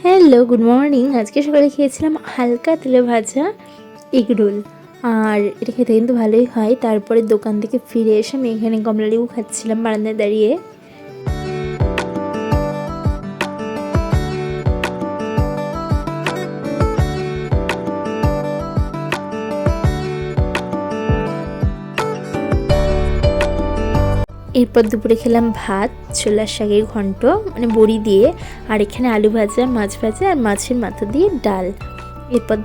Hello, good morning. আজকে সকালে খেয়েছিলাম হালকা তেলে ভাজা এগরোল। আর এটা খেতে কিন্তু ভালোই হয়। তারপরে দোকান থেকে ফিরে এসে আমি এখানে কমলালেবু খাচ্ছিলাম বারান্দায় দাঁড়িয়ে। এরপর দুপুরে খেলাম ভাত, ছোলার শাকের ঘন্ট মানে বড়ি দিয়ে, আর এখানে আলু ভাজা, মাছ ভাজা আর মাছের মাথা দিয়ে ডাল। এরপর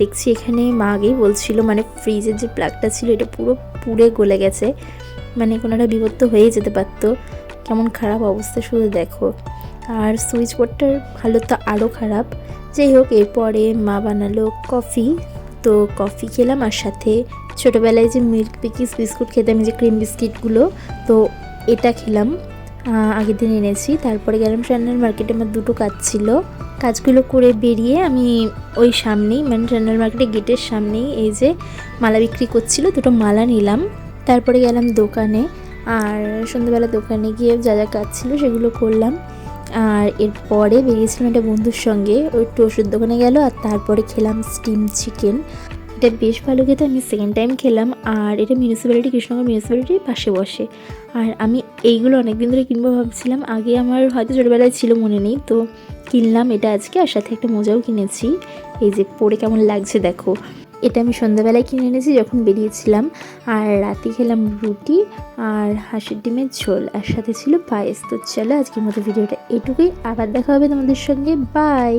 দেখছি এখানে মা আগেই বলছিল মানে ফ্রিজের যে প্লাগটা ছিল এটা পুরো পুড়ে গলে গেছে, মানে কোনোটা বিপদ হয়ে যেতে পারতো। কেমন খারাপ অবস্থা শুধু দেখো। আর সুইচ বোর্ডটার হালত তো আরও খারাপ। যাই হোক, এরপরে মা বানালো কফি। তো কফি খেলাম, আর সাথে ছোটোবেলায় যে মিল্ক পিকিস বিস্কুট খেতাম, যে ক্রিম বিস্কিটগুলো, তো এটা খেলাম। আগের দিন এনেছি। তারপরে গেলাম স্যান্ডেল মার্কেটে, আমার দুটো কাজ ছিল। কাজগুলো করে বেরিয়ে আমি ওই সামনেই মানে স্যান্ডেল মার্কেটের গেটের সামনেই এই যে মালা বিক্রি করছিল, দুটো মালা নিলাম। তারপরে গেলাম দোকানে, আর সন্ধ্যাবেলা দোকানে গিয়ে যা যা কাজ ছিল সেগুলো করলাম। আর এরপরে বেরিয়েছিলাম একটা বন্ধুর সঙ্গে, ওই একটু ওষুধ দোকানে গেল। আর তারপরে খেলাম স্টিম চিকেন। এটা বেশ ভালো খেতে, আমি সেকেন্ড টাইম খেলাম। আর এটা মিউনিসিপ্যালিটি, কৃষ্ণনগর মিউনিসিপ্যালিটির পাশে বসে। আর আমি এইগুলো অনেকদিন ধরে কিনবো ভাবছিলাম, আগে আমার হয়তো ছোটোবেলায় ছিল, মনে নেই। তো কিনলাম এটা আজকে, আর সাথে একটা মোজাও কিনেছি। এই যে পরে কেমন লাগছে দেখো। এটা আমি সন্ধ্যাবেলায় কিনে এনেছি যখন বেরিয়েছিলাম। আর রাতে খেলাম রুটি আর হাঁসের ডিমের ঝোল, আর সাথে ছিল পায়েস। তো চলো আজকের মতো ভিডিওটা এটুকুই, আবার দেখা হবে তোমাদের সঙ্গে, বাই।